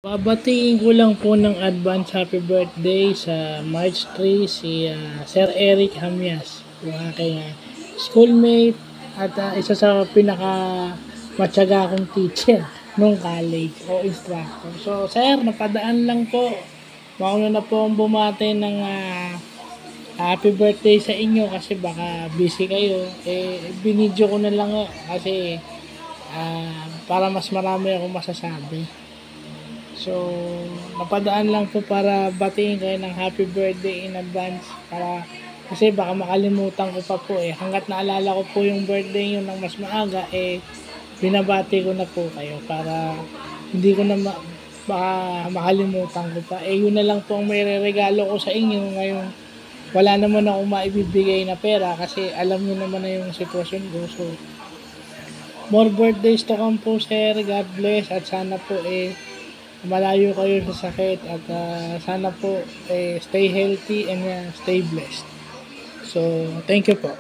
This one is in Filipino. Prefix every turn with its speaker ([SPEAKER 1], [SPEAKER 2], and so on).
[SPEAKER 1] Babatiin ko lang po ng advance happy birthday sa March 3 si Sir Eric Hamias, yung aking schoolmate at isa sa pinaka matyaga kong teacher nung college o instructor. So sir, napadaan lang po. Mauna na po ang bumati ng happy birthday sa inyo kasi baka busy kayo. Binidyo ko na lang kasi para mas marami akong masasabi. So, napadaan lang po para batiin kayo ng happy birthday in advance para kasi baka makalimutan ko pa po hanggat naalala ko po yung birthday nyo ng mas maaga binabati ko na po kayo para hindi ko na baka makalimutan ko pa yun na lang po ang may regalo ko sa inyo ngayon. Wala naman ako maibibigay na pera kasi alam niyo naman na yung sitwasyon ko. So, more birthdays to come po sir. God bless at sana po malayo kayo sa sakit at sana po stay healthy and stay blessed. So, thank you po.